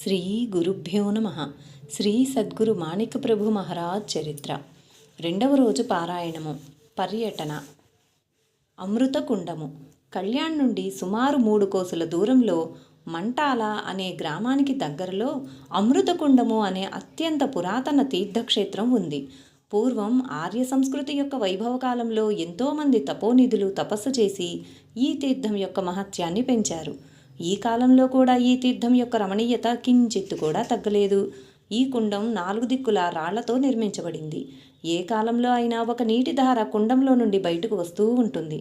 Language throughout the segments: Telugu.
శ్రీ గురుభ్యో నమ. శ్రీ సద్గురు మాణిక ప్రభు మహారాజ్ చరిత్ర. రెండవ రోజు పారాయణము. పర్యటన. అమృతకుండము. కళ్యాణ్ నుండి సుమారు 3 కోసుల దూరంలో మంటాల అనే గ్రామానికి దగ్గరలో అమృతకుండము అనే అత్యంత పురాతన తీర్థక్షేత్రం ఉంది. పూర్వం ఆర్య సంస్కృతి యొక్క వైభవకాలంలో ఎంతోమంది తపోనిధులు తపస్సు చేసి ఈ తీర్థం యొక్క మహత్యాన్ని పెంచారు. ఈ కాలంలో కూడా ఈ తీర్థం యొక్క రమణీయత కించిత్తు కూడా తగ్గలేదు. ఈ కుండం 4 దిక్కుల రాళ్లతో నిర్మించబడింది. ఏ కాలంలో అయినా ఒక నీటి ధార కుండంలో నుండి బయటకు వస్తూ ఉంటుంది.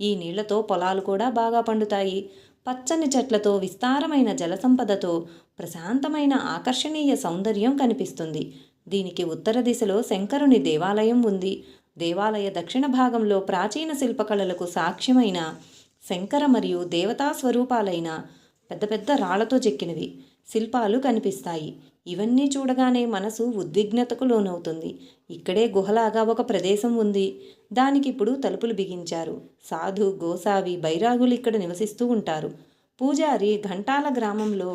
ఈ నీళ్లతో పొలాలు కూడా బాగా పండుతాయి. పచ్చని చెట్లతో, విస్తారమైన జలసంపదతో ప్రశాంతమైన ఆకర్షణీయ సౌందర్యం కనిపిస్తుంది. దీనికి ఉత్తర దిశలో శంకరుని దేవాలయం ఉంది. దేవాలయ దక్షిణ భాగంలో ప్రాచీన శిల్పకళలకు సాక్ష్యమైన శంకర మరియు దేవతా స్వరూపాలైన పెద్ద పెద్ద రాళ్లతో చెక్కినవి శిల్పాలు కనిపిస్తాయి. ఇవన్నీ చూడగానే మనసు ఉద్విగ్నతకు లోనవుతుంది. ఇక్కడే గుహలాగా ఒక ప్రదేశం ఉంది. దానికి ఇప్పుడు తలుపులు బిగించారు. సాధు, గోసావి, బైరాగులు ఇక్కడ నివసిస్తూ ఉంటారు. పూజారి ఘంటాల గ్రామంలో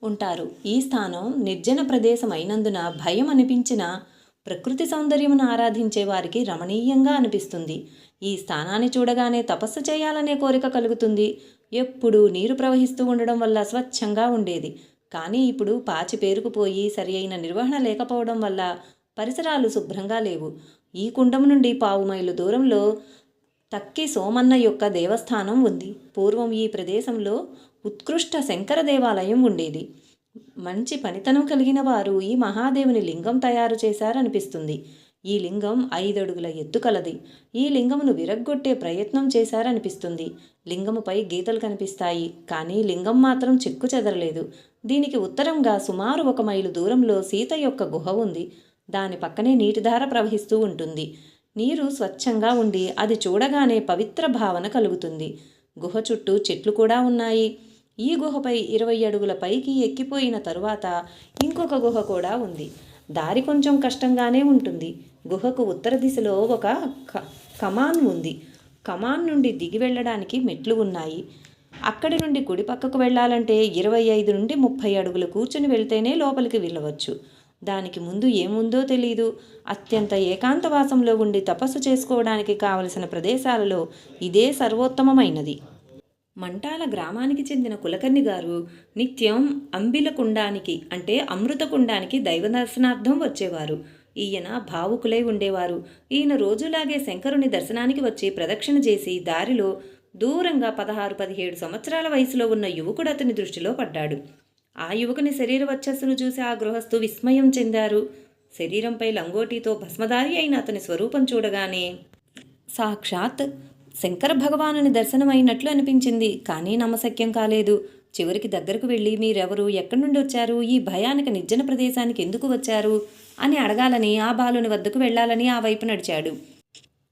ఉంటారు. ఈ స్థానం నిర్జన ప్రదేశం అయినందున భయం అనిపించిన ప్రకృతి సౌందర్యమును ఆరాధించే వారికి రమణీయంగా అనిపిస్తుంది. ఈ స్థానాన్ని చూడగానే తపస్సు చేయాలనే కోరిక కలుగుతుంది. ఎప్పుడూ నీరు ప్రవహిస్తూ ఉండడం వల్ల స్వచ్ఛంగా ఉండేది. కానీ ఇప్పుడు పాచి పేరుకుపోయి సరి అయిన నిర్వహణ లేకపోవడం వల్ల పరిసరాలు శుభ్రంగా లేవు. ఈ కుండం నుండి 1/2 మైలు దూరంలో తక్కి సోమన్న యొక్క దేవస్థానం ఉంది. పూర్వం ఈ ప్రదేశంలో ఉత్కృష్ట శంకర దేవాలయం ఉండేది. మంచి పనితనం కలిగిన వారు ఈ మహాదేవుని లింగం తయారు చేశారనిపిస్తుంది. ఈ లింగం 5 అడుగుల ఎత్తు కలది. ఈ లింగమును విరగ్గొట్టే ప్రయత్నం చేశారనిపిస్తుంది. లింగముపై గీతలు కనిపిస్తాయి, కానీ లింగం మాత్రం చెక్కు చెదరలేదు. దీనికి ఉత్తరంగా సుమారు 1 మైలు దూరంలో సీత యొక్క గుహ ఉంది. దాని పక్కనే నీటిధార ప్రవహిస్తూ ఉంటుంది. నీరు స్వచ్ఛంగా ఉండి అది చూడగానే పవిత్ర భావన కలుగుతుంది. గుహ చుట్టూ చెట్లు కూడా ఉన్నాయి. ఈ గుహపై 20 అడుగుల పైకి ఎక్కిపోయిన తరువాత ఇంకొక గుహ కూడా ఉంది. దారి కొంచెం కష్టంగానే ఉంటుంది. గుహకు ఉత్తర దిశలో ఒక కమాన్ ఉంది. కమాన్ నుండి దిగి వెళ్ళడానికి మెట్లు ఉన్నాయి. అక్కడి నుండి కుడి పక్కకు వెళ్ళాలంటే 25 నుండి 30 అడుగులు కూర్చుని వెళ్తేనే లోపలికి వెళ్ళవచ్చు. దానికి ముందు ఏముందో తెలీదు. అత్యంత ఏకాంతవాసంలో ఉండి తపస్సు చేసుకోవడానికి కావలసిన ప్రదేశాలలో ఇదే సర్వోత్తమమైనది. మంటాల గ్రామానికి చెందిన కులకర్ణి గారు నిత్యం అంబిలకుండానికి అంటే అమృతకుండానికి దైవ దర్శనార్థం వచ్చేవారు. ఈయన భావుకులై ఉండేవారు. ఈయన రోజులాగే శంకరుని దర్శనానికి వచ్చి ప్రదక్షిణ చేసి దారిలో దూరంగా 16-17 సంవత్సరాల వయసులో ఉన్న యువకుడు అతని దృష్టిలో పడ్డాడు. ఆ యువకుని శరీర వచ్చస్సును చూసి ఆ గృహస్థు విస్మయం చెందారు. శరీరంపై లంగోటీతో భస్మధారి అయిన అతని స్వరూపం చూడగానే సాక్షాత్ శంకర భగవానుని దర్శనమైనట్లు అనిపించింది. కానీ నమ్మశక్యం కాలేదు. చివరికి దగ్గరకు వెళ్ళి, మీరెవరు, ఎక్కడి నుండి వచ్చారు, ఈ భయానక నిర్జన ప్రదేశానికి ఎందుకు వచ్చారు అని అడగాలని, ఆ బాలుని వద్దకు వెళ్ళాలని ఆ వైపు నడిచాడు.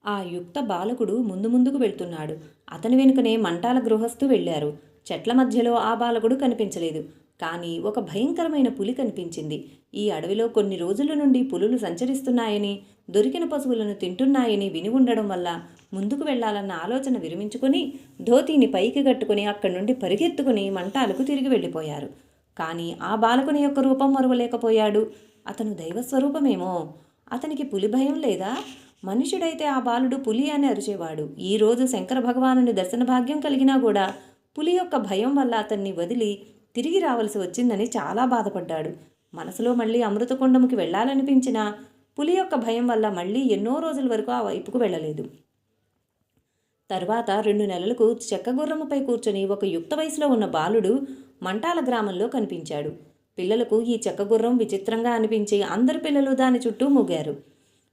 ఆ యుక్త బాలకుడు ముందుకు వెళ్తున్నాడు. అతని వెనుకనే మంటాల గృహస్థు వెళ్ళారు. చెట్ల మధ్యలో ఆ బాలకుడు కనిపించలేదు. కానీ ఒక భయంకరమైన పులి కనిపించింది. ఈ అడవిలో కొన్ని రోజుల నుండి పులులు సంచరిస్తున్నాయని, దొరికిన పశువులను తింటున్నాయని విని ఉండడం వల్ల ముందుకు వెళ్లాలన్న ఆలోచన విరమించుకొని ధోతీని పైకి కట్టుకుని అక్కడి నుండి పరిగెత్తుకుని మంటాలకు తిరిగి వెళ్ళిపోయారు. కానీ ఆ బాలకుని యొక్క రూపం మరువలేకపోయాడు. అతను దైవస్వరూపమేమో. అతనికి పులి భయం లేదా? మనుషుడైతే ఆ బాలుడు పులి అని అరిచేవాడు. ఈరోజు శంకర భగవానుని దర్శన భాగ్యం కలిగినా కూడా పులి యొక్క భయం వల్ల అతన్ని వదిలి తిరిగి రావాల్సి వచ్చిందని చాలా బాధపడ్డాడు. మనసులో మళ్ళీ అమృతకుండముకి వెళ్ళాలనిపించినా పులి యొక్క భయం వల్ల మళ్ళీ ఎన్నో రోజుల వరకు ఆ వైపుకు వెళ్ళలేదు. తర్వాత 2 నెలలకు చెక్కగుర్రముపై కూర్చొని ఒక యుక్త వయసులో ఉన్న బాలుడు మంటాల గ్రామంలో కనిపించాడు. పిల్లలకు ఈ చెక్కగుర్రం విచిత్రంగా అనిపించి అందరి పిల్లలు దాని చుట్టూ మూగారు.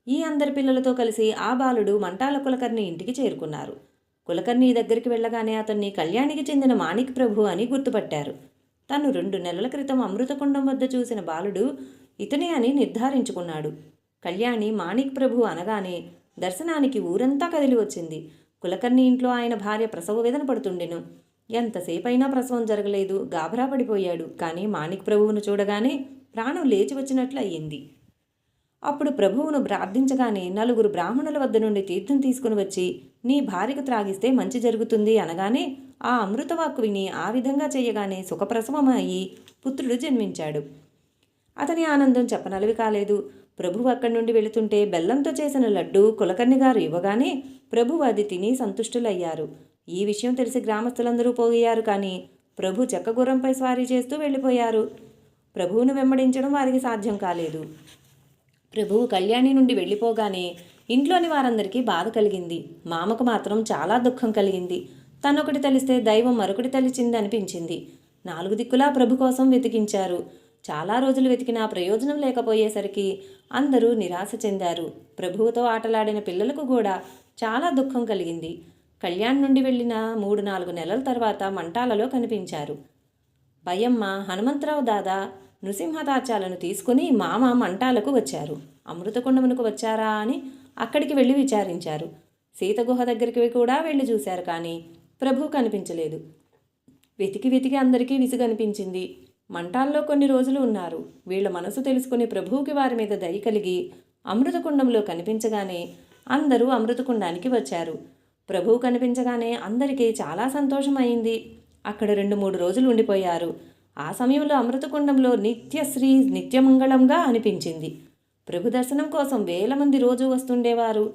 ఈ అందరి పిల్లలతో కలిసి ఆ బాలుడు మంటాల కులకర్ణి ఇంటికి చేరుకున్నారు. కులకర్ణి దగ్గరికి వెళ్ళగానే అతన్ని కళ్యాణికి చెందిన మాణిక్ ప్రభు అని గుర్తుపట్టారు. తను 2 నెలల క్రితం అమృతకుండం వద్ద చూసిన బాలుడు ఇతనే అని నిర్ధారించుకున్నాడు. కళ్యాణి మాణిక్ ప్రభు అనగానే దర్శనానికి ఊరంతా కదిలి వచ్చింది. కులకర్ణి ఇంట్లో ఆయన భార్య ప్రసవ వేదన పడుతుండెను. ఎంతసేపైనా ప్రసవం జరగలేదు. గాభరా పడిపోయాడు. కానీ మాణిక్ ప్రభువును చూడగానే ప్రాణం లేచి వచ్చినట్లు అయ్యింది. అప్పుడు ప్రభువును ప్రార్థించగానే 4 బ్రాహ్మణుల వద్ద నుండి తీర్థం తీసుకుని వచ్చి, నీ భార్యకు త్రాగిస్తే మంచి జరుగుతుంది అనగానే ఆ అమృతవాక్కు విని ఆ విధంగా చేయగానే సుఖప్రసవం అయి పుత్రుడు జన్మించాడు. అతని ఆనందం చెప్పనలవి కాలేదు. ప్రభువు అక్కడి నుండి వెళుతుంటే బెల్లంతో చేసిన లడ్డు కులకర్ణి గారు ఇవ్వగానే ప్రభువు అది తిని సంతుష్టులయ్యారు. ఈ విషయం తెలిసి గ్రామస్తులందరూ పోయారు. కానీ ప్రభు చెక్కగుర్రంపై స్వారీ చేస్తూ వెళ్ళిపోయారు. ప్రభువును వెంబడించడం వారికి సాధ్యం కాలేదు. ప్రభువు కళ్యాణి నుండి వెళ్ళిపోగానే ఇంట్లోని వారందరికీ బాధ కలిగింది. మామకు మాత్రం చాలా దుఃఖం కలిగింది. తనొకటి తలిస్తే దైవం మరొకటి తలిచింది అనిపించింది. 4 దిక్కులా ప్రభు కోసం వెతికించారు. చాలా రోజులు వెతికినా ప్రయోజనం లేకపోయేసరికి అందరూ నిరాశ చెందారు. ప్రభువుతో ఆటలాడిన పిల్లలకు కూడా చాలా దుఃఖం కలిగింది. కళ్యాణ్ నుండి వెళ్ళిన 3-4 నెలల తర్వాత మంటాలలో కనిపించారు. భయమ్మ, హనుమంతరావు దాదా, నృసింహతాచాలను తీసుకుని మామ మంటాలకు వచ్చారు. అమృతకుండమునకు వచ్చారా అని అక్కడికి వెళ్ళి విచారించారు. సీతగుహ దగ్గరికి కూడా వెళ్ళి చూశారు. కానీ ప్రభు కనిపించలేదు. వెతికి వెతికి అందరికీ విసుగనిపించింది. మంటాల్లో కొన్ని రోజులు ఉన్నారు. వీళ్ల మనసు తెలుసుకుని ప్రభువుకి వారి మీద దయ కలిగి అమృతకుండంలో కనిపించగానే అందరూ అమృతకుండానికి వచ్చారు. ప్రభువు కనిపించగానే అందరికీ చాలా సంతోషం అయింది. అక్కడ 2-3 రోజులు ఉండిపోయారు. ఆ సమయంలో అమృతకుండంలో నిత్యశ్రీ నిత్యమంగళంగా అనిపించింది. ప్రభు దర్శనం కోసం వేల మంది రోజు వస్తుండేవారు.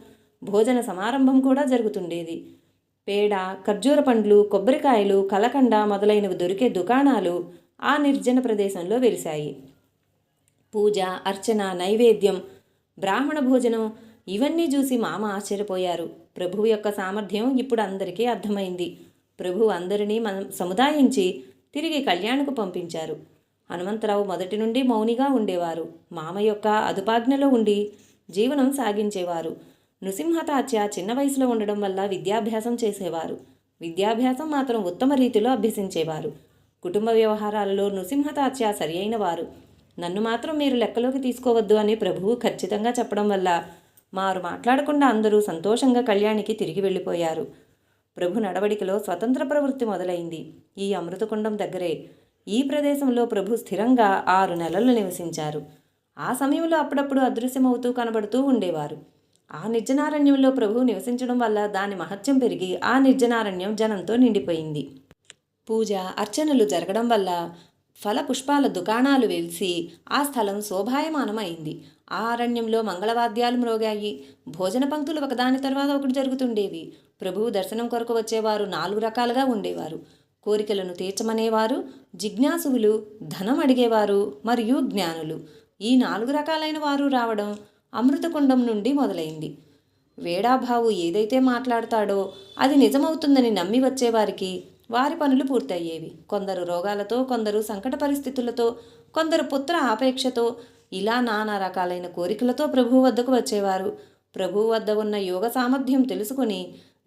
భోజన సమారంభం కూడా జరుగుతుండేది. పేడ, ఖర్జూర పండ్లు, కొబ్బరికాయలు, కలకండ మొదలైనవి దొరికే దుకాణాలు ఆ నిర్జన ప్రదేశంలో వెలిశాయి. పూజ, అర్చన, నైవేద్యం, బ్రాహ్మణ భోజనం ఇవన్నీ చూసి మామ ఆశ్చర్యపోయారు. ప్రభువు యొక్క సామర్థ్యం ఇప్పుడు అందరికీ అర్థమైంది. ప్రభువు అందరినీ సముదాయించి తిరిగి కళ్యాణ్కు పంపించారు. హనుమంతరావు మొదటి నుండి మౌనిగా ఉండేవారు. మామ యొక్క అదుపాజ్ఞలో ఉండి జీవనం సాగించేవారు. నృసింహతాచ్య చిన్న వయసులో ఉండడం వల్ల విద్యాభ్యాసం చేసేవారు. విద్యాభ్యాసం మాత్రం ఉత్తమ రీతిలో అభ్యసించేవారు. కుటుంబ వ్యవహారాలలో నృసింహతాచ్య సరి అయిన వారు. నన్ను మాత్రం మీరు లెక్కలోకి తీసుకోవద్దు అని ప్రభువు ఖచ్చితంగా చెప్పడం వల్ల మారు మాట్లాడకుండా అందరూ సంతోషంగా కళ్యాణికి తిరిగి వెళ్ళిపోయారు. ప్రభు నడవడికలో స్వతంత్ర ప్రవృత్తి మొదలైంది. ఈ అమృతకుండం దగ్గరే ఈ ప్రదేశంలో ప్రభు స్థిరంగా 6 నెలలు నివసించారు. ఆ సమయంలో అప్పుడప్పుడు అదృశ్యమవుతూ కనబడుతూ ఉండేవారు. ఆ నిర్జనారణ్యంలో ప్రభు నివసించడం వల్ల దాని మహత్యం పెరిగి ఆ నిర్జనారణ్యం జనంతో నిండిపోయింది. పూజ, అర్చనలు జరగడం వల్ల ఫల పుష్పాల దుకాణాలు వెలిసి ఆ స్థలం శోభాయమానమైంది. ఆ అరణ్యంలో మంగళవాద్యాలు మ్రోగాయి. భోజన పంక్తులు ఒకదాని తర్వాత ఒకటి జరుగుతుండేవి. ప్రభువు దర్శనం కొరకు వచ్చేవారు 4 రకాలుగా ఉండేవారు. కోరికలను తీర్చమనేవారు, జిజ్ఞాసువులు, ధనం అడిగేవారు మరియు జ్ఞానులు. ఈ 4 రకాలైన వారు రావడం అమృతకుండం నుండి మొదలైంది. వేడాభావు ఏదైతే మాట్లాడతాడో అది నిజమవుతుందని నమ్మి వచ్చేవారికి వారి పనులు పూర్తయ్యేవి. కొందరు రోగాలతో, కొందరు సంకట పరిస్థితులతో, కొందరు పుత్ర ఆపేక్షతో, ఇలా నానా రకాలైన కోరికలతో ప్రభువు వద్దకు వచ్చేవారు. ప్రభువు వద్ద ఉన్న యోగ సామర్థ్యం తెలుసుకుని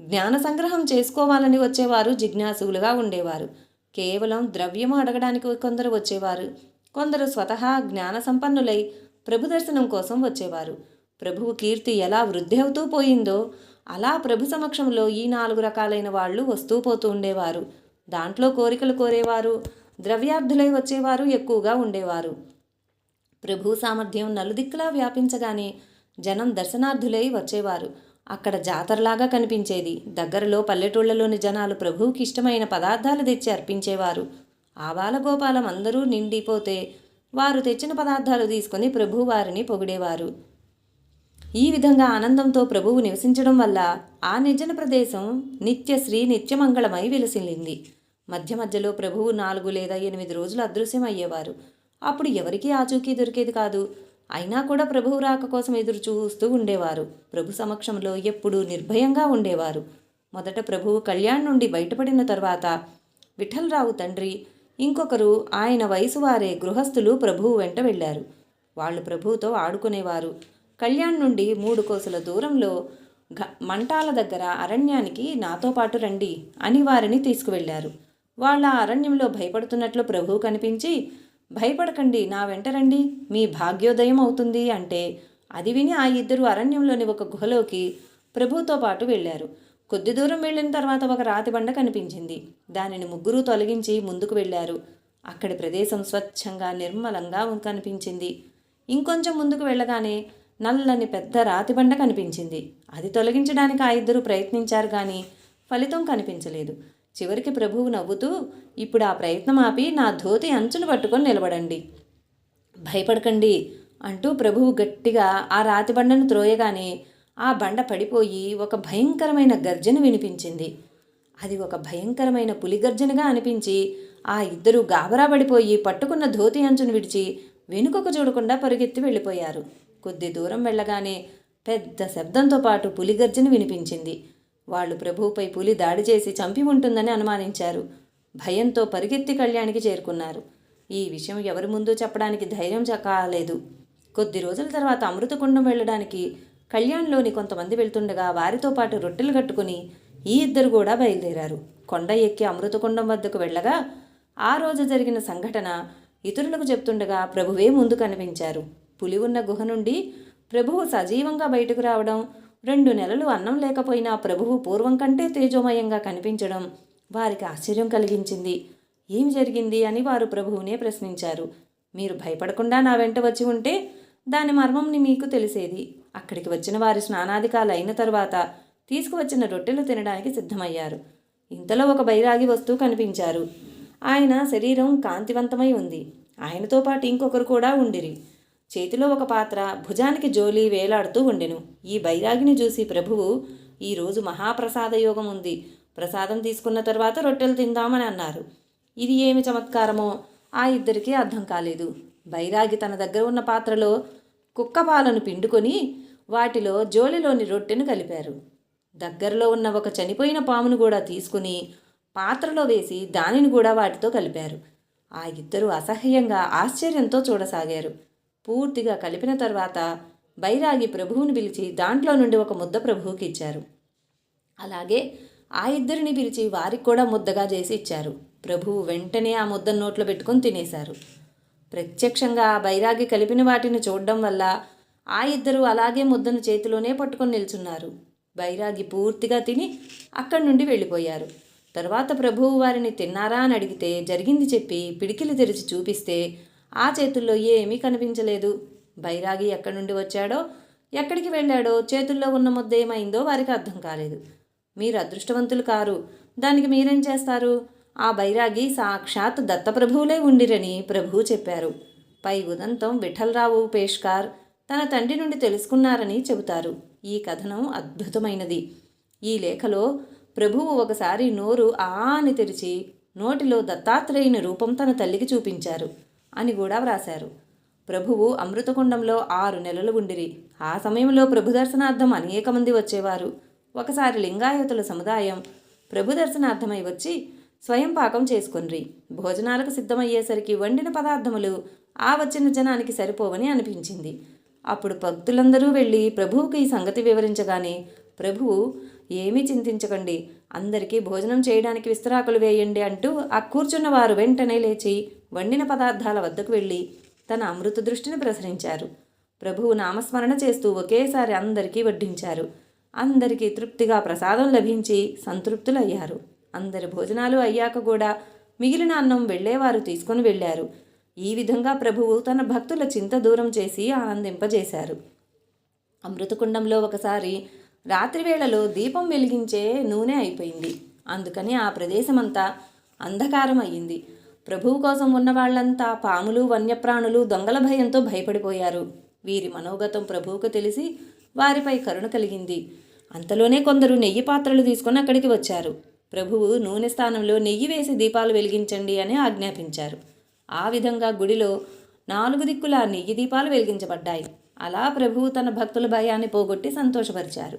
జ్ఞాన సంగ్రహం చేసుకోవాలని వచ్చేవారు జిజ్ఞాసులుగా ఉండేవారు. కేవలం ద్రవ్యము అడగడానికి కొందరు వచ్చేవారు. కొందరు స్వతహా జ్ఞాన సంపన్నులై ప్రభు దర్శనం కోసం వచ్చేవారు. ప్రభువు కీర్తి ఎలా వృద్ధి అవుతూ పోయిందో అలా ప్రభు సమక్షంలో ఈ 4 రకాలైన వాళ్ళు వస్తూ పోతూ ఉండేవారు. దాంట్లో కోరికలు కోరేవారు, ద్రవ్యార్థులై వచ్చేవారు ఎక్కువగా ఉండేవారు. ప్రభు సామర్థ్యం నలుదిక్కులా వ్యాపించగానే జనం దర్శనార్థులై వచ్చేవారు. అక్కడ జాతరలాగా కనిపించేది. దగ్గరలో పల్లెటూళ్లలోని జనాలు ప్రభువుకి ఇష్టమైన పదార్థాలు తెచ్చి అర్పించేవారు. ఆబాలగోపాలం అందరూ నిండిపోతే వారు తెచ్చిన పదార్థాలు తీసుకొని ప్రభు వారిని పొగిడేవారు. ఈ విధంగా ఆనందంతో ప్రభువు నివసించడం వల్ల ఆ నిర్జన ప్రదేశం నిత్యశ్రీ నిత్యమంగళమై విలసిల్లింది. మధ్య మధ్యలో ప్రభువు 4 లేదా 8 రోజులు అదృశ్యమయ్యేవారు. అప్పుడు ఎవరికీ ఆచూకీ దొరికేది కాదు. అయినా కూడా ప్రభువు రాక కోసం ఎదురు చూస్తూ ఉండేవారు. ప్రభు సమక్షంలో ఎప్పుడూ నిర్భయంగా ఉండేవారు. మొదట ప్రభువు కళ్యాణ్ నుండి బయటపడిన తర్వాత విఠలరావు తండ్రి, ఇంకొకరు ఆయన వయసు వారే గృహస్థులు ప్రభువు వెంట వెళ్ళారు. వాళ్ళు ప్రభువుతో ఆడుకునేవారు. కళ్యాణ్ నుండి 3 కోసుల దూరంలో మంటాల దగ్గర అరణ్యానికి నాతో పాటు రండి అని వారిని తీసుకువెళ్లారు. వాళ్ళ అరణ్యంలో భయపడుతున్నట్లు ప్రభువు కనిపించి, భయపడకండి, నా వెంట రండి, మీ భాగ్యోదయం అవుతుంది అంటే అది విని ఆ 2 అరణ్యంలోని ఒక గుహలోకి ప్రభువుతో పాటు వెళ్ళారు. కొద్ది దూరం వెళ్ళిన తర్వాత ఒక రాతి బండ కనిపించింది. దానిని 3 తొలగించి ముందుకు వెళ్ళారు. అక్కడి ప్రదేశం స్వచ్ఛంగా నిర్మలంగా కనిపించింది. ఇంకొంచెం ముందుకు వెళ్ళగానే నల్లని పెద్ద రాతిబండ కనిపించింది. అది తొలగించడానికి ఆ 2 ప్రయత్నించారు కానీ ఫలితం కనిపించలేదు. చివరికి ప్రభువు నవ్వుతూ, ఇప్పుడు ఆ ప్రయత్నం ఆపి నా ధోతి అంచును పట్టుకొని నిలబడండి, భయపడకండి అంటూ ప్రభువు గట్టిగా ఆ రాతి బండను త్రోయగానే ఆ బండ పడిపోయి ఒక భయంకరమైన గర్జన వినిపించింది. అది ఒక భయంకరమైన పులి గర్జనగా అనిపించి ఆ ఇద్దరూ గాబరా పడిపోయి పట్టుకున్న ధోతి అంచును విడిచి వెనుకకు చూడకుండా పరుగెత్తి వెళ్ళిపోయారు. కొద్ది దూరం వెళ్ళగానే పెద్ద శబ్దంతో పాటు పులి గర్జన వినిపించింది. వాళ్ళు ప్రభువుపై పులి దాడి చేసి చంపి ఉంటుందని అనుమానించారు. భయంతో పరిగెత్తి కళ్యాణికి చేరుకున్నారు. ఈ విషయం ఎవరి ముందు చెప్పడానికి ధైర్యం కాలేదు. కొద్ది రోజుల తర్వాత అమృతకుండం వెళ్ళడానికి కళ్యాణ్లోని కొంతమంది వెళ్తుండగా వారితో పాటు రొట్టెలు కట్టుకుని ఈ ఇద్దరు కూడా బయలుదేరారు. కొండ ఎక్కి అమృతకుండం వద్దకు వెళ్ళగా ఆ రోజు జరిగిన సంఘటన ఇతరులకు చెప్తుండగా ప్రభువే ముందు కనిపించారు. పులి ఉన్న గుహ నుండి ప్రభువు సజీవంగా బయటకు రావడం, 2 నెలలు అన్నం లేకపోయినా ప్రభువు పూర్వం కంటే తేజోమయంగా కనిపించడం వారికి ఆశ్చర్యం కలిగించింది. ఏం జరిగింది అని వారు ప్రభువునే ప్రశ్నించారు. మీరు భయపడకుండా నా వెంట వచ్చి ఉంటే దాని మర్మంని మీకు తెలిసేది. అక్కడికి వచ్చిన వారి స్నానాధికాలు అయిన తరువాత తీసుకువచ్చిన రొట్టెలు తినడానికి సిద్ధమయ్యారు. ఇంతలో ఒక బైరాగి వస్తూ కనిపించారు. ఆయన శరీరం కాంతివంతమై ఉంది. ఆయనతో పాటు ఇంకొకరు కూడా ఉండిరి. చేతిలో ఒక పాత్ర, భుజానికి జోలి వేలాడుతూ ఉండెను. ఈ బైరాగిని చూసి ప్రభువు, ఈరోజు మహాప్రసాద యోగం ఉంది, ప్రసాదం తీసుకున్న తర్వాత రొట్టెలు తిందామని అన్నారు. ఇది ఏమి చమత్కారమో ఆ ఇద్దరికీ అర్థం కాలేదు. బైరాగి తన దగ్గర ఉన్న పాత్రలో కుక్క పాలను పిండుకొని వాటిలో జోలిలోని రొట్టెను కలిపారు. దగ్గరలో ఉన్న ఒక చనిపోయిన పామును కూడా తీసుకుని పాత్రలో వేసి దానిని కూడా వాటితో కలిపారు. ఆ ఇద్దరు అసహ్యంగా ఆశ్చర్యంతో చూడసాగారు. పూర్తిగా కలిపిన తర్వాత బైరాగి ప్రభువుని పిలిచి దాంట్లో నుండి ఒక ముద్ద ప్రభువుకి ఇచ్చారు. అలాగే ఆ ఇద్దరిని పిలిచి వారికి కూడా ముద్దగా చేసి ఇచ్చారు. ప్రభువు వెంటనే ఆ ముద్దను నోట్లో పెట్టుకుని తినేశారు. ప్రత్యక్షంగా ఆ బైరాగి కలిపిన వాటిని చూడడం వల్ల ఆ ఇద్దరు అలాగే ముద్దను చేతిలోనే పట్టుకొని నిల్చున్నారు. బైరాగి పూర్తిగా తిని అక్కడి నుండి వెళ్ళిపోయారు. తర్వాత ప్రభువు వారిని తిన్నారా అని అడిగితే జరిగింది చెప్పి పిడికిలి తెరిచి చూపిస్తే ఆ చేతుల్లో ఏమీ కనిపించలేదు. బైరాగి ఎక్కడి నుండి వచ్చాడో, ఎక్కడికి వెళ్ళాడో, చేతుల్లో ఉన్న ముద్ద ఏమైందో వారికి అర్థం కాలేదు. మీరు అదృష్టవంతులు కారు, దానికి మీరేం చేస్తారు? ఆ బైరాగి సాక్షాత్ దత్తప్రభువులే ఉండిరని ప్రభువు చెప్పారు. పై ఉదంతం విఠలరావు పేష్కార్ తన తండ్రి నుండి తెలుసుకున్నారని చెబుతారు. ఈ కథనం అద్భుతమైనది. ఈ లేఖలో ప్రభువు ఒకసారి నోరు ఆ అని తెరిచి నోటిలో దత్తాత్రేయుని రూపం తన తల్లికి చూపించారు అని కూడా వ్రాశారు. ప్రభువు అమృతకుండంలో 6 నెలలు ఉండిరి. ఆ సమయంలో ప్రభు దర్శనార్థం అనేక మంది వచ్చేవారు. ఒకసారి లింగాయతుల సముదాయం ప్రభు దర్శనార్థమై వచ్చి స్వయం పాకం చేసుకొనిరి. భోజనాలకు సిద్ధమయ్యేసరికి వండిన పదార్థములు ఆ వచ్చిన జనానికి సరిపోవని అనిపించింది. అప్పుడు భక్తులందరూ వెళ్ళి ప్రభువుకి ఈ సంగతి వివరించగానే ప్రభువు, ఏమీ చింతించకండి, అందరికీ భోజనం చేయడానికి విస్తరాకులు వేయండి అంటూ ఆ కూర్చున్న వారు వెంటనే లేచి వండిన పదార్థాల వద్దకు వెళ్ళి తన అమృత దృష్టిని ప్రసరించారు. ప్రభువు నామస్మరణ చేస్తూ ఒకేసారి అందరికీ వడ్డించారు. అందరికీ తృప్తిగా ప్రసాదం లభించి సంతృప్తులయ్యారు. అందరి భోజనాలు అయ్యాక కూడా మిగిలిన అన్నం వెళ్ళేవారు తీసుకొని వెళ్ళారు. ఈ విధంగా ప్రభువు తన భక్తుల చింత దూరం చేసి ఆనందింపజేశారు. అమృతకుండంలో ఒకసారి రాత్రివేళలో దీపం వెలిగించే నూనె అయిపోయింది. అందుకని ఆ ప్రదేశమంతా అంధకారం అయ్యింది. ప్రభువు కోసం ఉన్న వాళ్ళంతా పాములు, వన్యప్రాణులు, దొంగల భయంతో భయపడిపోయారు. వీరి మనోగతం ప్రభువుకు తెలిసి వారిపై కరుణ కలిగింది. అంతలోనే కొందరు నెయ్యి పాత్రలు తీసుకొని అక్కడికి వచ్చారు. ప్రభువు నూనె స్థానంలో నెయ్యి వేసి దీపాలు వెలిగించండి అని ఆజ్ఞాపించారు. ఆ విధంగా గుడిలో 4 దిక్కులా నెయ్యి దీపాలు వెలిగించబడ్డాయి. అలా ప్రభువు తన భక్తుల భయాన్ని పోగొట్టి సంతోషపరిచారు.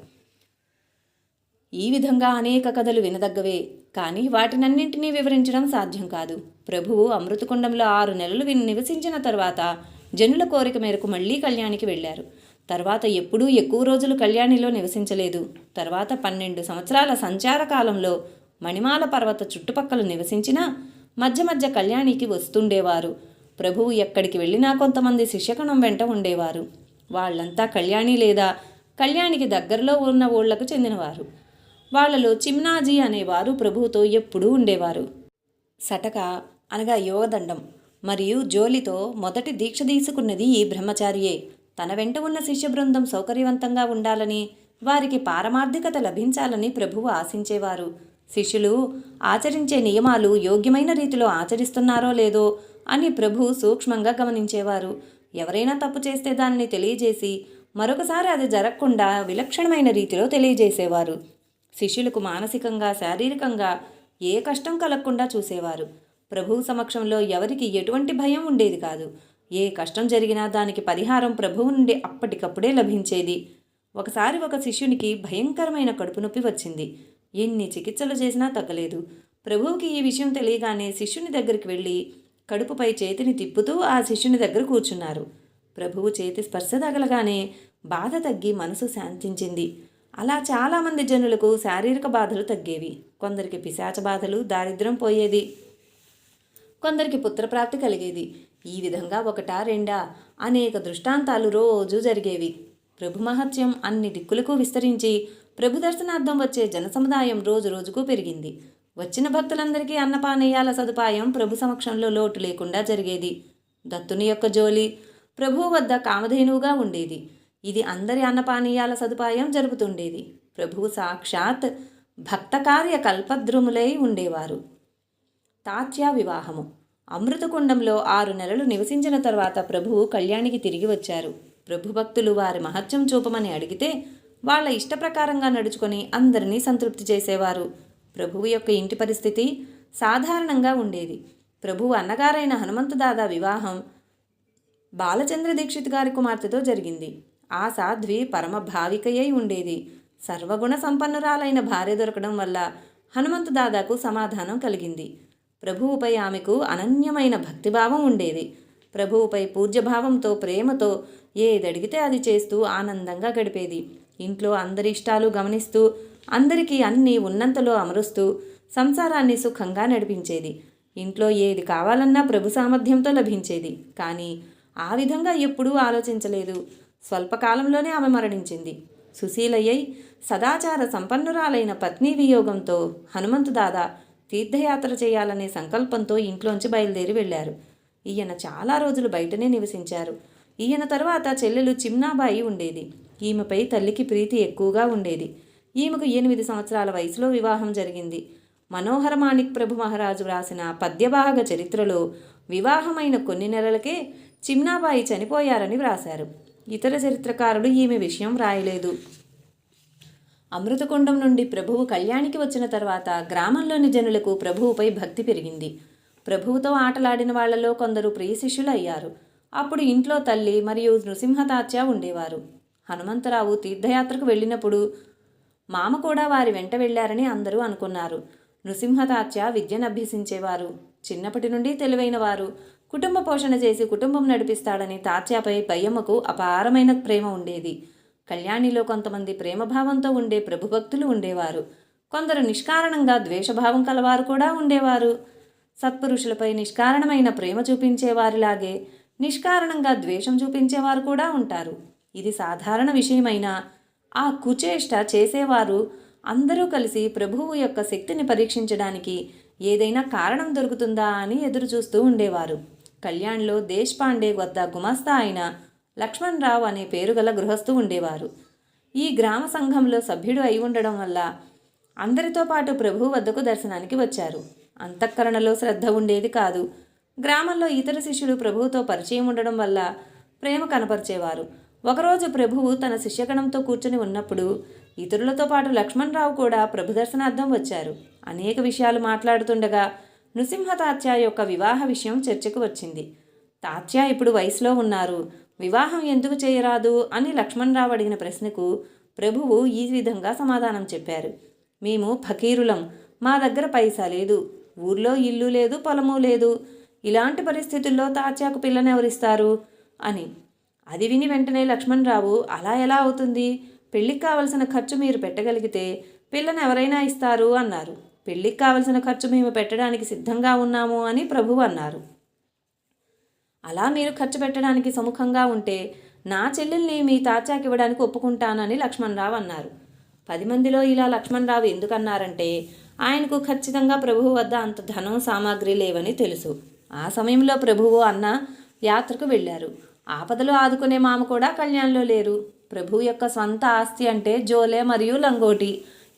ఈ విధంగా అనేక కథలు వినదగ్గవే, కానీ వాటినన్నింటినీ వివరించడం సాధ్యం కాదు. ప్రభువు అమృతకుండంలో 6 నెలలు నివసించిన తర్వాత జనుల కోరిక మేరకు మళ్లీ కళ్యాణికి వెళ్ళారు. తర్వాత ఎప్పుడూ ఎక్కువ రోజులు కళ్యాణిలో నివసించలేదు. తర్వాత 12 సంవత్సరాల సంచార కాలంలో మణిమాల పర్వత చుట్టుపక్కల నివసించినా మధ్య మధ్య కళ్యాణికి వస్తుండేవారు. ప్రభువు ఎక్కడికి వెళ్ళినా కొంతమంది శిష్యగణం వెంట ఉండేవారు. వాళ్ళంతా కళ్యాణి లేదా కళ్యాణికి దగ్గరలో ఉన్న ఊళ్లకు చెందినవారు. వాళ్లలో చిమ్నాజీ అనేవారు ప్రభువుతో ఎప్పుడూ ఉండేవారు. సటక అనగా యోగదండం మరియు జోలితో మొదటి దీక్ష తీసుకున్నది ఈ బ్రహ్మచారియే. తన వెంట ఉన్న శిష్య బృందం సౌకర్యవంతంగా ఉండాలని, వారికి పారమార్థికత లభించాలని ప్రభువు ఆశించేవారు. శిష్యులు ఆచరించే నియమాలు యోగ్యమైన రీతిలో ఆచరిస్తున్నారో లేదో అని ప్రభు సూక్ష్మంగా గమనించేవారు. ఎవరైనా తప్పు చేస్తే దానిని తెలియజేసి మరొకసారి అది జరగకుండా విలక్షణమైన రీతిలో తెలియజేసేవారు. శిష్యులకు మానసికంగా, శారీరకంగా ఏ కష్టం కలగకుండా చూసేవారు. ప్రభువు సమక్షంలో ఎవరికి ఎటువంటి భయం ఉండేది కాదు. ఏ కష్టం జరిగినా దానికి పరిహారం ప్రభువు నుండి అప్పటికప్పుడే లభించేది. ఒకసారి ఒక శిష్యునికి భయంకరమైన కడుపు నొప్పి వచ్చింది. ఎన్ని చికిత్సలు చేసినా తగ్గలేదు. ప్రభువుకి ఈ విషయం తెలియగానే శిష్యుని దగ్గరికి వెళ్ళి కడుపుపై చేతిని తిప్పుతూ ఆ శిష్యుని దగ్గర కూర్చున్నారు. ప్రభువు చేతి స్పర్శ తగలగానే బాధ తగ్గి మనసు శాంతించింది. అలా చాలామంది జనులకు శారీరక బాధలు తగ్గేవి. కొందరికి పిశాచ బాధలు, దారిద్ర్యం పోయేది. కొందరికి పుత్రప్రాప్తి కలిగేది. ఈ విధంగా ఒకటా రెండా అనేక దృష్టాంతాలు రోజూ జరిగేవి. ప్రభు మహత్యం అన్ని దిక్కులకు విస్తరించి ప్రభు దర్శనార్థం వచ్చే జనసముదాయం రోజు రోజుకు పెరిగింది. వచ్చిన భక్తులందరికీ అన్నపానీయాల సదుపాయం ప్రభు సమక్షంలో లోటు లేకుండా జరిగేది. దత్తుని యొక్క జోలి ప్రభువు వద్ద కామధేనువుగా ఉండేది. ఇది అందరి అన్నపానీయాల సదుపాయం జరుపుతుండేది. ప్రభువు సాక్షాత్ భక్తకార్య కల్పద్రుములై ఉండేవారు. తాత్యా వివాహము. అమృతకుండంలో 6 నెలలు నివసించిన తర్వాత ప్రభువు కళ్యాణికి తిరిగి వచ్చారు. ప్రభు భక్తులు వారి మహత్యం చూపమని అడిగితే వాళ్ళ ఇష్టప్రకారంగా నడుచుకొని అందరినీ సంతృప్తి చేసేవారు. ప్రభువు యొక్క ఇంటి పరిస్థితి సాధారణంగా ఉండేది. ప్రభువు అన్నగారైన హనుమంతదాదా వివాహం బాలచంద్ర దీక్షిత్ గారి కుమార్తెతో జరిగింది. ఆ సాధ్వి పరమ భావికయ్యై ఉండేది. సర్వగుణ సంపన్నురాలైన భార్య దొరకడం వల్ల హనుమంతదాదాకు సమాధానం కలిగింది. ప్రభువుపై ఆమెకు అనన్యమైన భక్తిభావం ఉండేది. ప్రభువుపై పూజ్యభావంతో, ప్రేమతో ఏదడిగితే అది చేస్తూ ఆనందంగా గడిపేది. ఇంట్లో అందరి ఇష్టాలు గమనిస్తూ అందరికీ అన్నీ ఉన్నంతలో అమరుస్తూ సంసారాన్ని సుఖంగా నడిపించేది. ఇంట్లో ఏది కావాలన్నా ప్రభు సామర్థ్యంతో లభించేది. కానీ ఆ విధంగా ఎప్పుడూ ఆలోచించలేదు. స్వల్పకాలంలోనే ఆమె మరణించింది. సుశీలయ్యై సదాచార సంపన్నురాలైన పత్ని వియోగంతో హనుమంతుదాదా తీర్థయాత్ర చేయాలనే సంకల్పంతో ఇంట్లోంచి బయలుదేరి వెళ్ళారు. ఈయన చాలా రోజులు బయటనే నివసించారు. ఈయన తరువాత చెల్లెలు చిమ్నాబాయి ఉండేది. ఈమెపై తల్లికి ప్రీతి ఎక్కువగా ఉండేది. ఈమెకు 8 సంవత్సరాల వయసులో వివాహం జరిగింది. మనోహర మాణిక్ ప్రభు మహారాజు వ్రాసిన పద్యభాగ చరిత్రలో వివాహమైన కొన్ని నెలలకే చిమ్నాబాయి చనిపోయారని వ్రాశారు. ఇతర చరిత్రకారులు ఈమె విషయం రాయలేదు. అమృతకుండం నుండి ప్రభువు కళ్యాణికి వచ్చిన తర్వాత గ్రామంలోని జనులకు ప్రభువుపై భక్తి పెరిగింది. ప్రభువుతో ఆటలాడిన వాళ్లలో కొందరు ప్రియ శిష్యులు అయ్యారు. అప్పుడు ఇంట్లో తల్లి మరియు నృసింహతాత్య ఉండేవారు. హనుమంతరావు తీర్థయాత్రకు వెళ్ళినప్పుడు మామ కూడా వారి వెంట వెళ్ళారని అందరూ అనుకున్నారు. నృసింహతాత్య విద్యను అభ్యసించేవారు. చిన్నప్పటి నుండి తెలివైన వారు. కుటుంబ పోషణ చేసి కుటుంబం నడిపిస్తాడని తాత్యాపై బయ్యమ్మకు అపారమైన ప్రేమ ఉండేది. కళ్యాణిలో కొంతమంది ప్రేమభావంతో ఉండే ప్రభుభక్తులు ఉండేవారు. కొందరు నిష్కారణంగా ద్వేషభావం కలవారు కూడా ఉండేవారు. సత్పురుషులపై నిష్కారణమైన ప్రేమ చూపించేవారిలాగే నిష్కారణంగా ద్వేషం చూపించేవారు కూడా ఉంటారు. ఇది సాధారణ విషయమైన ఆ కుచేష్ట చేసేవారు అందరూ కలిసి ప్రభువు యొక్క శక్తిని పరీక్షించడానికి ఏదైనా కారణం దొరుకుతుందా అని ఎదురుచూస్తూ ఉండేవారు. కళ్యాణ్లో దేశ్పాండే వద్ద గుమాస్తా అయిన లక్ష్మణరావు అనే పేరుగల గృహస్థు ఉండేవారు. ఈ గ్రామ సంఘంలో సభ్యుడు అయి ఉండడం వల్ల అందరితో పాటు ప్రభువు వద్దకు దర్శనానికి వచ్చారు. అంతఃకరణలో శ్రద్ధ ఉండేది కాదు. గ్రామంలో ఇతర శిష్యులు ప్రభువుతో పరిచయం ఉండడం వల్ల ప్రేమ కనపరిచేవారు. ఒకరోజు ప్రభువు తన శిష్యగణంతో కూర్చుని ఉన్నప్పుడు ఇతరులతో పాటు లక్ష్మణరావు కూడా ప్రభు దర్శనార్థం వచ్చారు. అనేక విషయాలు మాట్లాడుతుండగా నృసింహతాత్య యొక్క వివాహ విషయం చర్చకు వచ్చింది. తాత్య ఇప్పుడు వయసులో ఉన్నారు, వివాహం ఎందుకు చేయరాదు అని లక్ష్మణరావు అడిగిన ప్రశ్నకు ప్రభువు ఈ విధంగా సమాధానం చెప్పారు. మేము ఫకీరులం, మా దగ్గర పైసా లేదు, ఊర్లో ఇల్లు లేదు, పొలము లేదు. ఇలాంటి పరిస్థితుల్లో తాత్యాకు పిల్లనెవరిస్తారు అని. అది విని వెంటనే లక్ష్మణరావు, అలా ఎలా అవుతుంది? పెళ్ళికి కావలసిన ఖర్చు మీరు పెట్టగలిగితే పిల్లను ఎవరైనా ఇస్తారు అన్నారు. పెళ్ళికి కావలసిన ఖర్చు మేము పెట్టడానికి సిద్ధంగా ఉన్నాము అని ప్రభువు అన్నారు. అలా మీరు ఖర్చు పెట్టడానికి సముఖంగా ఉంటే నా చెల్లెల్ని మీ తాత్యాకి ఇవ్వడానికి ఒప్పుకుంటానని లక్ష్మణరావు అన్నారు. 10 మందిలో ఇలా లక్ష్మణరావు ఎందుకన్నారంటే ఆయనకు ఖచ్చితంగా ప్రభువు వద్ద అంత ధనం సామాగ్రి లేవని తెలుసు. ఆ సమయంలో ప్రభువు అన్న యాత్రకు వెళ్ళారు. ఆపదలో ఆదుకునే మామ కూడా కళ్యాణ్లో లేరు. ప్రభువు యొక్క స్వంత ఆస్తి అంటే జోలే మరియు లంగోటి.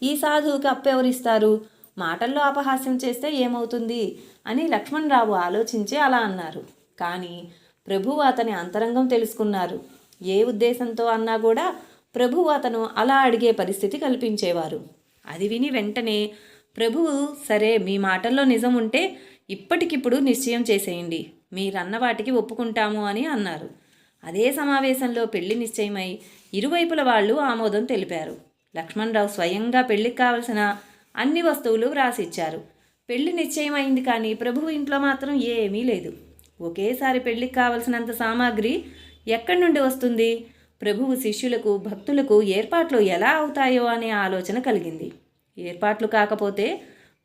ఈ సాధువుకి అప్పెవరిస్తారు? మాటల్లో అపహాస్యం చేస్తే ఏమవుతుంది అని లక్ష్మణరావు ఆలోచించి అలా అన్నారు. కానీ ప్రభువు అతని అంతరంగం తెలుసుకున్నారు. ఏ ఉద్దేశంతో అన్నా కూడా ప్రభువు అతను అలా అడిగే పరిస్థితి కల్పించేవారు. అది విని వెంటనే ప్రభువు, సరే మీ మాటల్లో నిజం ఉంటే ఇప్పటికిప్పుడు నిశ్చయం చేసేయండి, మీరన్న వాటికి ఒప్పుకుంటాము అని అన్నారు. అదే సమావేశంలో పెళ్లి నిశ్చయమై ఇరువైపుల వాళ్ళు ఆమోదం తెలిపారు. లక్ష్మణరావు స్వయంగా పెళ్లికి కావలసిన అన్ని వస్తువులు వ్రాసిచ్చారు. పెళ్లి నిశ్చయమైంది, కానీ ప్రభువు ఇంట్లో మాత్రం ఏమీ లేదు. ఒకేసారి పెళ్లికి కావలసినంత సామాగ్రి ఎక్కడి నుండి వస్తుంది? ప్రభువు శిష్యులకు, భక్తులకు ఏర్పాట్లు ఎలా అవుతాయో అనే ఆలోచన కలిగింది. ఏర్పాట్లు కాకపోతే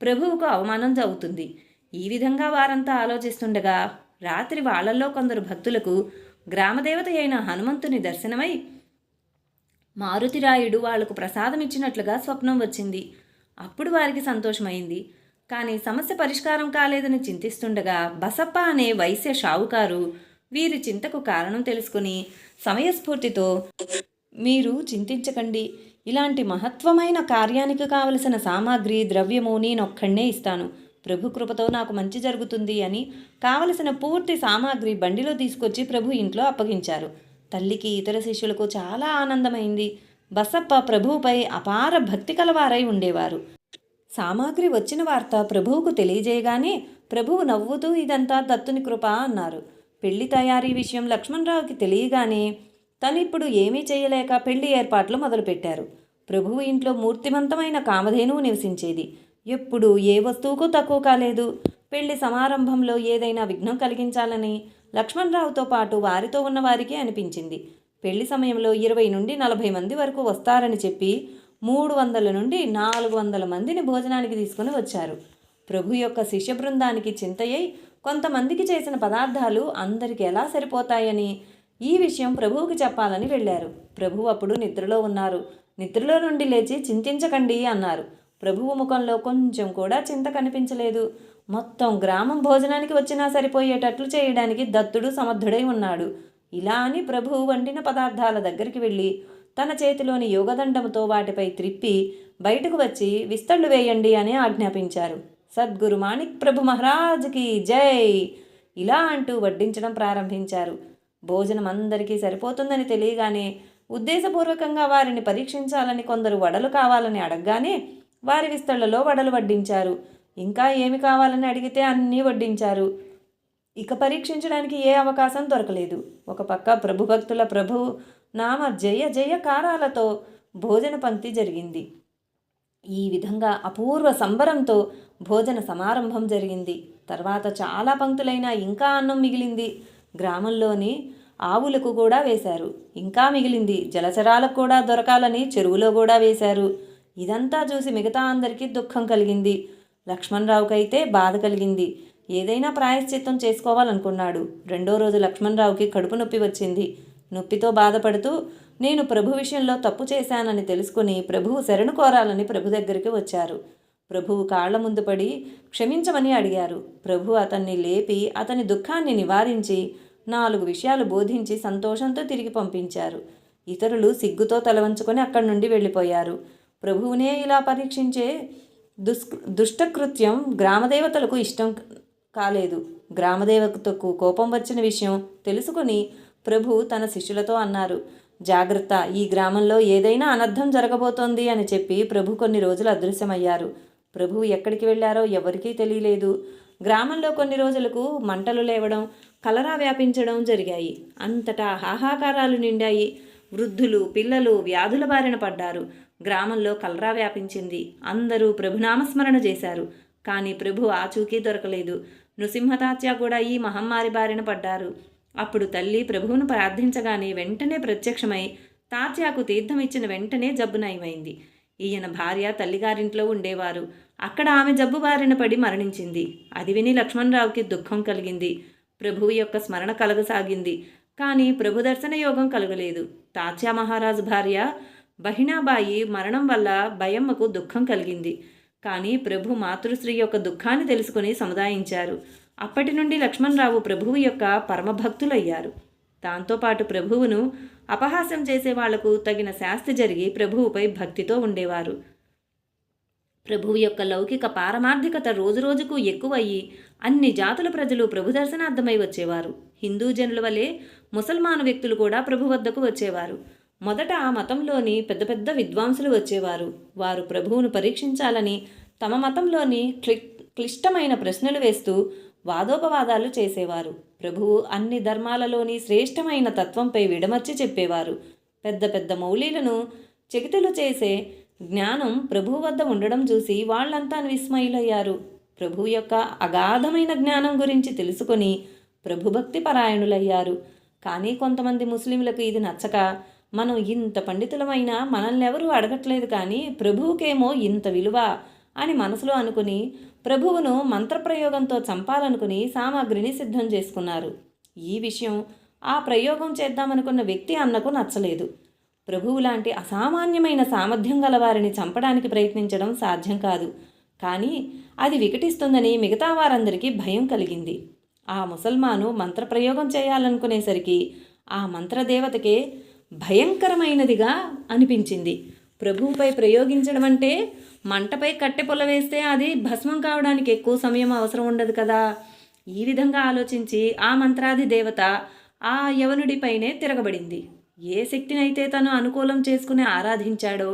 ప్రభువుకు అవమానం అవుతుంది. ఈ విధంగా వారంతా ఆలోచిస్తుండగా రాత్రి వాళ్ళల్లో కొందరు భక్తులకు గ్రామదేవత అయిన హనుమంతుని దర్శనమై మారుతిరాయుడు వాళ్లకు ప్రసాదం ఇచ్చినట్లుగా స్వప్నం వచ్చింది. అప్పుడు వారికి సంతోషమైంది. కానీ సమస్య పరిష్కారం కాలేదని చింతిస్తుండగా బసప్ప అనే వైశ్య షావుకారు వీరి చింతకు కారణం తెలుసుకుని సమయస్ఫూర్తితో, మీరు చింతించకండి, ఇలాంటి మహత్వమైన కార్యానికి కావలసిన సామాగ్రి, ద్రవ్యము నేనొక్కడే ఇస్తాను, ప్రభు కృపతో నాకు మంచి జరుగుతుంది అని కావలసిన పూర్తి సామాగ్రి బండిలో తీసుకొచ్చి ప్రభు ఇంట్లో అప్పగించారు. తల్లికి, ఇతర శిష్యులకు చాలా ఆనందమైంది. బసప్ప ప్రభువుపై అపార భక్తి కలవారై ఉండేవారు. సామాగ్రి వచ్చిన వార్త ప్రభువుకు తెలియజేయగానే ప్రభువు నవ్వుతూ ఇదంతా దత్తుని కృప అన్నారు. పెళ్లి తయారీ విషయం లక్ష్మణరావుకి తెలియగానే తనిప్పుడు ఏమీ చేయలేక పెళ్లి ఏర్పాట్లు మొదలుపెట్టారు. ప్రభువు ఇంట్లో మూర్తిమంతమైన కామధేనువు నివసించేది. ఎప్పుడు ఏ వస్తువుకు తక్కువ కాలేదు. పెళ్లి సమారంభంలో ఏదైనా విఘ్నం కలిగించాలని లక్ష్మణరావుతో పాటు వారితో ఉన్న వారికి అనిపించింది. పెళ్లి సమయంలో 20 నుండి 40 మంది వరకు వస్తారని చెప్పి 300 నుండి 400 మందిని భోజనానికి తీసుకుని వచ్చారు. ప్రభు యొక్క శిష్య బృందానికి చింతయ్యి కొంతమందికి చేసిన పదార్థాలు అందరికి ఎలా సరిపోతాయని ఈ విషయం ప్రభువుకి చెప్పాలని వెళ్ళారు. ప్రభువు అప్పుడు నిద్రలో ఉన్నారు. నిద్రలో నుండి లేచి చింతించకండి అన్నారు. ప్రభువు ముఖంలో కొంచెం కూడా చింత కనిపించలేదు. మొత్తం గ్రామం భోజనానికి వచ్చినా సరిపోయేటట్లు చేయడానికి దత్తుడు సమర్థుడై ఉన్నాడు. ఇలా అని ప్రభువు వండిన పదార్థాల దగ్గరికి వెళ్ళి తన చేతిలోని యోగదండముతో వాటిపై త్రిప్పి బయటకు వచ్చి విస్తళ్ళు వేయండి అని ఆజ్ఞాపించారు. సద్గురు మాణిక్ ప్రభు మహారాజుకి జై! ఇలా అంటూ వడ్డించడం ప్రారంభించారు. భోజనం అందరికీ సరిపోతుందని తెలియగానే ఉద్దేశపూర్వకంగా వారిని పరీక్షించాలని కొందరు వడలు కావాలని అడగగానే వారి విస్తళ్లలో వడలు వడ్డించారు. ఇంకా ఏమి కావాలని అడిగితే అన్నీ వడ్డించారు. ఇక పరీక్షించడానికి ఏ అవకాశం దొరకలేదు. ఒక పక్క ప్రభుభక్తుల ప్రభు నామ జయ జయకారాలతో భోజన పంక్తి జరిగింది. ఈ విధంగా అపూర్వ సంబరంతో భోజన సమారంభం జరిగింది. తర్వాత చాలా పంక్తులైనా ఇంకా అన్నం మిగిలింది. గ్రామంలోని ఆవులకు కూడా వేశారు. ఇంకా మిగిలింది. జలచరాలకు కూడా దొరకాలని చెరువులో కూడా వేశారు. ఇదంతా చూసి మిగతా అందరికీ దుఃఖం కలిగింది. లక్ష్మణరావుకైతే బాధ కలిగింది. ఏదైనా ప్రాయశ్చిత్తం చేసుకోవాలనుకున్నాడు. 2వ రోజు లక్ష్మణరావుకి కడుపు నొప్పి వచ్చింది. నొప్పితో బాధపడుతూ నేను ప్రభు విషయంలో తప్పు చేశానని తెలుసుకుని ప్రభువు శరణు కోరాలని ప్రభు దగ్గరికి వచ్చారు. ప్రభువు కాళ్ల ముందు పడి క్షమించమని అడిగారు. ప్రభు అతన్ని లేపి అతని దుఃఖాన్ని నివారించి 4 విషయాలు బోధించి సంతోషంతో తిరిగి పంపించారు. ఇతరులు సిగ్గుతో తలవంచుకొని అక్కడి నుండి వెళ్ళిపోయారు. ప్రభువునే ఇలా పరీక్షించే దుష్టకృత్యం గ్రామదేవతలకు ఇష్టం కాలేదు. గ్రామదేవతకు కోపం వచ్చిన విషయం తెలుసుకుని ప్రభు తన శిష్యులతో అన్నారు, జాగ్రత్త, ఈ గ్రామంలో ఏదైనా అనర్థం జరగబోతోంది అని చెప్పి ప్రభు కొన్ని రోజులు అదృశ్యమయ్యారు. ప్రభువు ఎక్కడికి వెళ్ళారో ఎవరికీ తెలియలేదు. గ్రామంలో కొన్ని రోజులకు మంటలు లేవడం, కలరా వ్యాపించడం జరిగాయి. అంతటా హాహాకారాలు నిండాయి. వృద్ధులు, పిల్లలు వ్యాధుల బారిన పడ్డారు. గ్రామంలో కలరా వ్యాపించింది. అందరూ ప్రభునామస్మరణ చేశారు. కానీ ప్రభు ఆచూకీ దొరకలేదు. నృసింహతాత్య కూడా ఈ మహమ్మారి బారిన పడ్డారు. అప్పుడు తల్లి ప్రభువును ప్రార్థించగానే వెంటనే ప్రత్యక్షమై తాత్యాకు తీర్థం ఇచ్చిన వెంటనే జబ్బు నయమైంది. ఈయన భార్య తల్లిగారింట్లో ఉండేవారు. అక్కడ ఆమె జబ్బు బారిన పడి మరణించింది. అది విని లక్ష్మణరావుకి దుఃఖం కలిగింది. ప్రభువు యొక్క స్మరణ కలగసాగింది. కానీ ప్రభు దర్శన యోగం కలగలేదు. తాత్యా మహారాజు భార్య బహిణాబాయి మరణం వల్ల భయమ్మకు దుఃఖం కలిగింది. కానీ ప్రభు మాతృశ్రీ యొక్క దుఃఖాన్ని తెలుసుకుని సముదాయించారు. అప్పటి నుండి లక్ష్మణరావు ప్రభువు యొక్క పరమభక్తులయ్యారు. దాంతోపాటు ప్రభువును అపహాస్యం చేసే వాళ్లకు తగిన శాస్తి జరిగి ప్రభువుపై భక్తితో ఉండేవారు. ప్రభువు యొక్క లౌకిక పారమార్థికత రోజురోజుకు ఎక్కువయ్యి అన్ని జాతుల ప్రజలు ప్రభు దర్శనార్థమై వచ్చేవారు. హిందూ జనుల వలె ముసల్మాను వ్యక్తులు కూడా ప్రభు వద్దకు వచ్చేవారు. మొదట ఆ మతంలోని పెద్ద పెద్ద విద్వాంసులు వచ్చేవారు. వారు ప్రభువును పరీక్షించాలని తమ మతంలోని క్లిష్టమైన ప్రశ్నలు వేస్తూ వాదోపవాదాలు చేసేవారు. ప్రభువు అన్ని ధర్మాలలోని శ్రేష్టమైన తత్వంపై విడమర్చి చెప్పేవారు. పెద్ద పెద్ద మౌలీలను చెకితలు చేసే జ్ఞానం ప్రభువు వద్ద ఉండడం చూసి వాళ్ళంతా విస్మయులయ్యారు. ప్రభువు యొక్క అగాధమైన జ్ఞానం గురించి తెలుసుకొని ప్రభుభక్తి పరాయణులయ్యారు. కానీ కొంతమంది ముస్లింలకు ఇది నచ్చక, మనం ఇంత పండితులమైనా మనల్ని ఎవరూ అడగట్లేదు, కానీ ప్రభువుకేమో ఇంత విలువ అని మనసులో అనుకుని ప్రభువును మంత్రప్రయోగంతో చంపాలనుకుని సామాగ్రిని సిద్ధం చేసుకున్నారు. ఈ విషయం ఆ ప్రయోగం చేద్దామనుకున్న వ్యక్తి అన్నకు నచ్చలేదు. ప్రభువు లాంటి అసామాన్యమైన సామర్థ్యం గల వారిని చంపడానికి ప్రయత్నించడం సాధ్యం కాదు. కానీ అది వికటిస్తుందని మిగతా వారందరికీ భయం కలిగింది. ఆ ముసల్మాను మంత్రప్రయోగం చేయాలనుకునేసరికి ఆ మంత్రదేవతకే భయంకరమైనదిగా అనిపించింది. ప్రభువుపై ప్రయోగించడం అంటే మంటపై కట్టె పొల వేస్తే అది భస్మం కావడానికి ఎక్కువ సమయం అవసరం ఉండదు కదా. ఈ విధంగా ఆలోచించి ఆ మంత్రాది దేవత ఆ యవనుడిపైనే తిరగబడింది. ఏ శక్తినైతే తను అనుకూలం చేసుకుని ఆరాధించాడో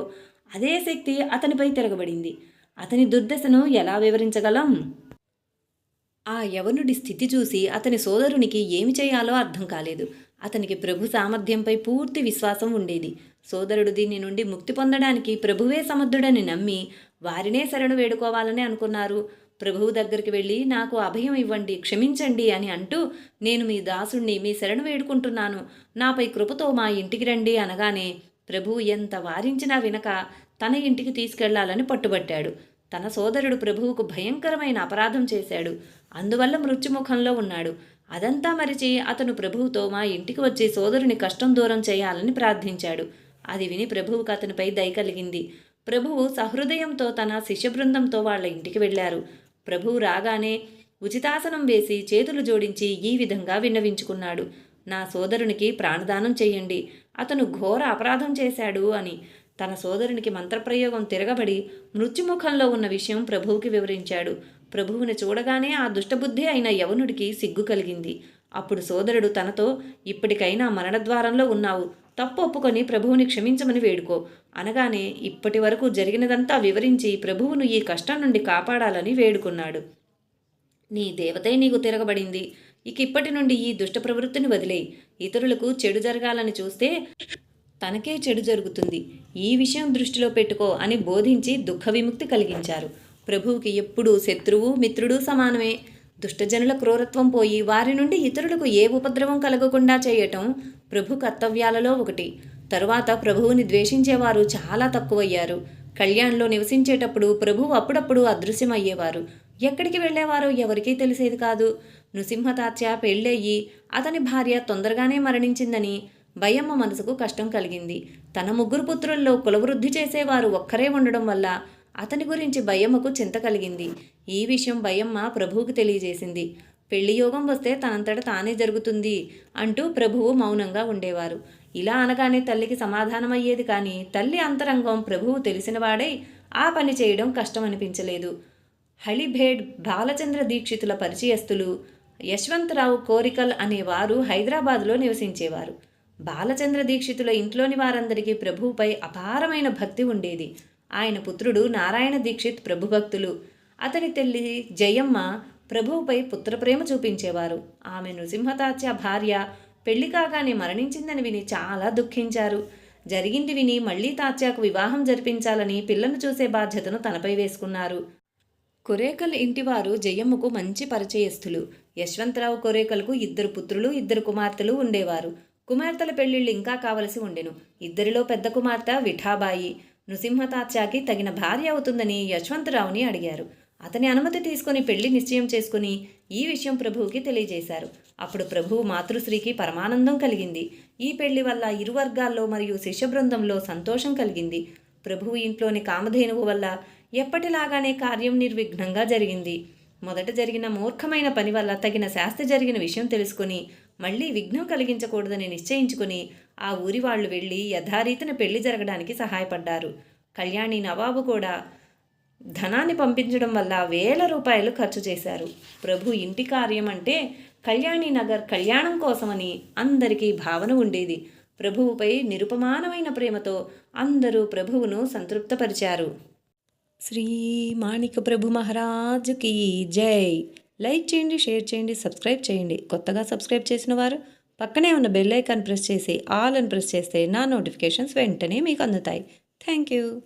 అదే శక్తి అతనిపై తిరగబడింది. అతని దుర్దశను ఎలా వివరించగలం? ఆ యవనుడి స్థితి చూసి అతని సోదరునికి ఏమి చేయాలో అర్థం కాలేదు. అతనికి ప్రభు సామర్థ్యంపై పూర్తి విశ్వాసం ఉండేది. సోదరుడు దీని నుండి ముక్తి పొందడానికి ప్రభువే సమర్థుడని నమ్మి వారినే శరణు వేడుకోవాలని అనుకున్నారు. ప్రభువు దగ్గరికి వెళ్ళి, నాకు అభయం ఇవ్వండి, క్షమించండి అని అంటూ, నేను మీ దాసుణ్ణి, మీ శరణు వేడుకుంటున్నాను, నాపై కృపతో మా ఇంటికి రండి అనగానే ప్రభువు ఎంత వారించినా వినక తన ఇంటికి తీసుకెళ్లాలని పట్టుబట్టాడు. తన సోదరుడు ప్రభువుకు భయంకరమైన అపరాధం చేశాడు, అందువల్ల మృత్యుముఖంలో ఉన్నాడు. అదంతా మరిచి అతను ప్రభువుతో మా ఇంటికి వచ్చి సోదరుని కష్టం దూరం చేయాలని ప్రార్థించాడు. అది విని ప్రభువుకు అతనిపై దయ కలిగింది. ప్రభువు సహృదయంతో తన శిష్య బృందంతో వాళ్ళ ఇంటికి వెళ్ళారు. ప్రభువు రాగానే ఉచితాసనం వేసి చేతులు జోడించి ఈ విధంగా విన్నవించుకున్నాడు, నా సోదరునికి ప్రాణదానం చెయ్యండి, అతను ఘోర అపరాధం చేశాడు అని. తన సోదరునికి మంత్రప్రయోగం తిరగబడి మృత్యుముఖంలో ఉన్న విషయం ప్రభువుకి వివరించాడు. ప్రభువుని చూడగానే ఆ దుష్టబుద్ధి అయిన యవనుడికి సిగ్గు కలిగింది. అప్పుడు సోదరుడు తనతో, ఇప్పటికైనా మరణద్వారంలో ఉన్నావు, తప్పు ఒప్పుకొని ప్రభువుని క్షమించమని వేడుకో అనగానే ఇప్పటి వరకు జరిగినదంతా వివరించి ప్రభువును ఈ కష్టం నుండి కాపాడాలని వేడుకున్నాడు. నీ దేవతే నీకు తిరగబడింది, ఇప్పటి నుండి ఈ దుష్ట ప్రవృత్తిని వదిలేయి. ఇతరులకు చెడు జరగాలని చూస్తే తనకే చెడు జరుగుతుంది, ఈ విషయం దృష్టిలో పెట్టుకో అని బోధించి దుఃఖ విముక్తి కలిగించారు. ప్రభువుకి ఎప్పుడూ శత్రువు మిత్రుడు సమానమే. దుష్టజనుల క్రూరత్వం పోయి వారి నుండి ఇతరులకు ఏ ఉపద్రవం కలగకుండా చేయటం ప్రభు కర్తవ్యాలలో ఒకటి. తరువాత ప్రభువుని ద్వేషించేవారు చాలా తక్కువయ్యారు. కళ్యాణ్లో నివసించేటప్పుడు ప్రభువు అప్పుడప్పుడు అదృశ్యమయ్యేవారు. ఎక్కడికి వెళ్ళేవారో ఎవరికీ తెలిసేది కాదు. నృసింహతాత్య పెళ్ళయ్యి అతని భార్య తొందరగానే మరణించిందని బయ్యమ్మ మనసుకు కష్టం కలిగింది. తన 3 పుత్రుల్లో కులవృద్ధి చేసేవారు ఒక్కరే ఉండడం వల్ల అతని గురించి బయ్యమ్మకు చింత కలిగింది. ఈ విషయం బయ్యమ్మ ప్రభువుకు తెలియజేసింది. పెళ్లి యోగం వస్తే తనంతట తానే జరుగుతుంది అంటూ ప్రభువు మౌనంగా ఉండేవారు. ఇలా అనగానే తల్లికి సమాధానమయ్యేది, కానీ తల్లి అంతరంగం ప్రభువు తెలిసినవాడై ఆ పని చేయడం కష్టం అనిపించలేదు. హళిభేడ్ బాలచంద్ర దీక్షితుల పరిచయస్తులు యశ్వంతరావు కోరికల్ అనేవారు హైదరాబాద్లో నివసించేవారు. బాలచంద్ర దీక్షితుల ఇంట్లోని వారందరికీ ప్రభువుపై అపారమైన భక్తి ఉండేది. ఆయన పుత్రుడు నారాయణ దీక్షిత్ ప్రభుభక్తులు. అతని తల్లి జయమ్మ ప్రభువుపై పుత్రప్రేమ చూపించేవారు. ఆమె నృసింహతాత్య భార్య పెళ్లి కాగానే మరణించిందని విని చాలా దుఃఖించారు. జరిగింది విని మళ్లీ తాత్యాకు వివాహం జరిపించాలని పిల్లను చూసే బాధ్యతను తనపై వేసుకున్నారు. కొరేకల్ ఇంటివారు జయమ్మకు మంచి పరిచయస్తులు. యశ్వంతరావు కొరేకల్కు 2 పుత్రులు 2 కుమార్తెలు ఉండేవారు. కుమార్తెల పెళ్లిళ్ళు ఇంకా కావలసి ఉండెను. ఇద్దరిలో పెద్ద కుమార్తె విఠాబాయి నృసింహతాత్యాకి తగిన భార్య అవుతుందని యశ్వంతరావుని అడిగారు. అతని అనుమతి తీసుకుని పెళ్లి నిశ్చయం చేసుకుని ఈ విషయం ప్రభువుకి తెలియజేశారు. అప్పుడు ప్రభువు మాతృశ్రీకి పరమానందం కలిగింది. ఈ పెళ్లి వల్ల ఇరు వర్గాల్లో మరియు శిష్య బృందంలో సంతోషం కలిగింది. ప్రభువు ఇంట్లోని కామధేనువు వల్ల ఎప్పటిలాగానే కార్యం నిర్విఘ్నంగా జరిగింది. మొదట జరిగిన మూర్ఖమైన పని వల్ల తగిన శాస్తి జరిగిన విషయం తెలుసుకుని మళ్లీ విఘ్నం కలిగించకూడదని నిశ్చయించుకుని ఆ ఊరి వాళ్లు వెళ్ళి యథారీతిన పెళ్లి జరగడానికి సహాయపడ్డారు. కళ్యాణి నవాబు కూడా ధనాన్ని పంపించడం వల్ల వేల రూపాయలు ఖర్చు చేశారు. ప్రభు ఇంటి కార్యం అంటే కళ్యాణి నగర్ కళ్యాణం కోసమని అందరికీ భావన ఉండేది. ప్రభువుపై నిరుపమానమైన ప్రేమతో అందరూ ప్రభువును సంతృప్తపరిచారు. శ్రీ మాణిక ప్రభు మహారాజుకి జై. లైక్ చేయండి, షేర్ చేయండి, సబ్స్క్రైబ్ చేయండి. కొత్తగా సబ్స్క్రైబ్ చేసిన వారు పక్కనే ఉన్న బెల్ ఐకాన్ ప్రెస్ చేసి ఆల్ అని ప్రెస్ చేస్తే నా నోటిఫికేషన్స్ వెంటనే మీకు అందుతాయి. Thank you.